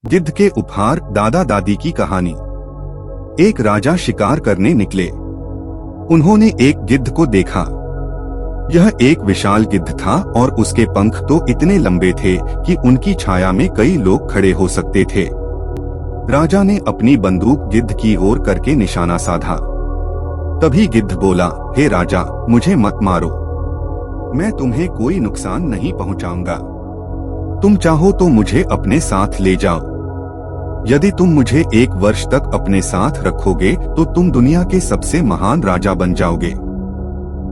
गिद्ध के उपहार दादा दादी की कहानी। एक राजा शिकार करने निकले। उन्होंने एक गिद्ध को देखा। यह एक विशाल गिद्ध था और उसके पंख तो इतने लंबे थे कि उनकी छाया में कई लोग खड़े हो सकते थे। राजा ने अपनी बंदूक गिद्ध की ओर करके निशाना साधा। तभी गिद्ध बोला, हे राजा, मुझे मत मारो, मैं तुम्हें कोई नुकसान नहीं पहुंचाऊंगा। तुम चाहो तो मुझे अपने साथ ले जाओ। यदि तुम मुझे 1 वर्ष तक अपने साथ रखोगे तो तुम दुनिया के सबसे महान राजा बन जाओगे।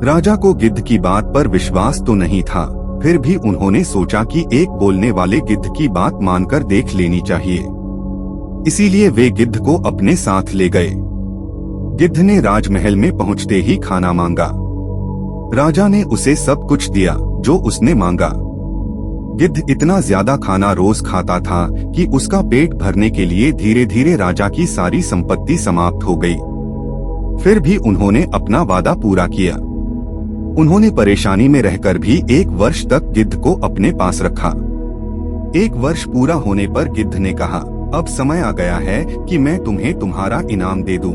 राजा को गिद्ध की बात पर विश्वास तो नहीं था, फिर भी उन्होंने सोचा कि एक बोलने वाले गिद्ध की बात मानकर देख लेनी चाहिए। इसीलिए वे गिद्ध को अपने साथ ले गए। गिद्ध ने राजमहल में पहुंचते ही खाना मांगा। राजा ने उसे सब कुछ दिया जो उसने मांगा। गिद्ध इतना ज्यादा खाना रोज खाता था कि उसका पेट भरने के लिए धीरे धीरे राजा की सारी संपत्ति समाप्त हो गई। फिर भी उन्होंने अपना वादा पूरा किया। उन्होंने परेशानी में रहकर भी 1 वर्ष तक गिद्ध को अपने पास रखा। 1 वर्ष पूरा होने पर गिद्ध ने कहा, अब समय आ गया है कि मैं तुम्हें तुम्हारा इनाम दे दूं।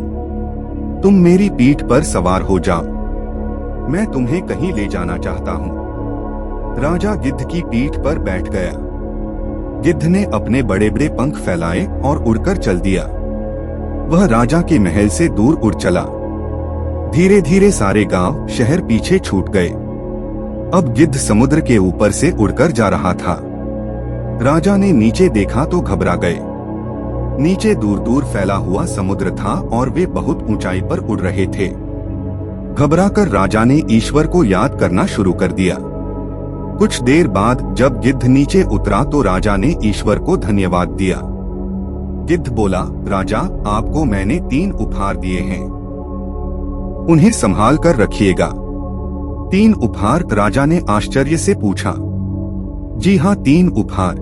तुम मेरी पीठ पर सवार हो जाओ, मैं तुम्हें कहीं ले जाना चाहता हूँ। राजा गिद्ध की पीठ पर बैठ गया। गिद्ध ने अपने बड़े बड़े पंख फैलाए और उड़कर चल दिया। वह राजा के महल से दूर उड़ चला। धीरे धीरे सारे गांव शहर पीछे छूट गए। अब गिद्ध समुद्र के ऊपर से उड़कर जा रहा था। राजा ने नीचे देखा तो घबरा गए। नीचे दूर दूर फैला हुआ समुद्र था और वे बहुत ऊंचाई पर उड़ रहे थे। घबराकर राजा ने ईश्वर को याद करना शुरू कर दिया। कुछ देर बाद जब गिद्ध नीचे उतरा तो राजा ने ईश्वर को धन्यवाद दिया। गिद्ध बोला, राजा, आपको मैंने 3 उपहार दिए हैं, उन्हें संभाल कर रखिएगा। 3 उपहार? राजा ने आश्चर्य से पूछा। जी हाँ, 3 उपहार।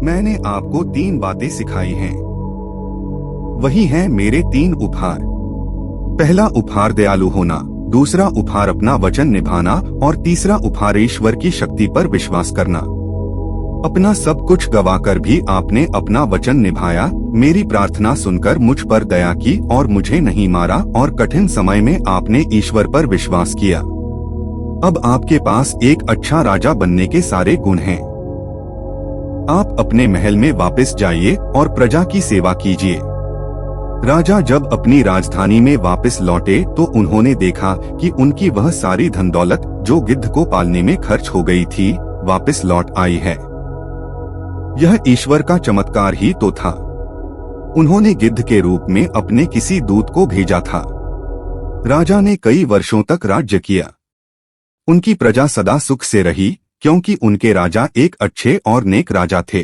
मैंने आपको 3 बातें सिखाई हैं, वही हैं मेरे 3 उपहार। पहला उपहार दयालु होना, दूसरा उपहार अपना वचन निभाना और तीसरा उपहार ईश्वर की शक्ति पर विश्वास करना। अपना सब कुछ गवाकर भी आपने अपना वचन निभाया, मेरी प्रार्थना सुनकर मुझ पर दया की और मुझे नहीं मारा और कठिन समय में आपने ईश्वर पर विश्वास किया। अब आपके पास एक अच्छा राजा बनने के सारे गुण हैं। आप अपने महल में वापस जाइए और प्रजा की सेवा कीजिए। राजा जब अपनी राजधानी में वापस लौटे तो उन्होंने देखा कि उनकी वह सारी धन दौलत जो गिद्ध को पालने में खर्च हो गई थी, वापस लौट आई है। यह ईश्वर का चमत्कार ही तो था। उन्होंने गिद्ध के रूप में अपने किसी दूत को भेजा था। राजा ने कई वर्षों तक राज्य किया। उनकी प्रजा सदा सुख से रही क्योंकि उनके राजा एक अच्छे और नेक राजा थे।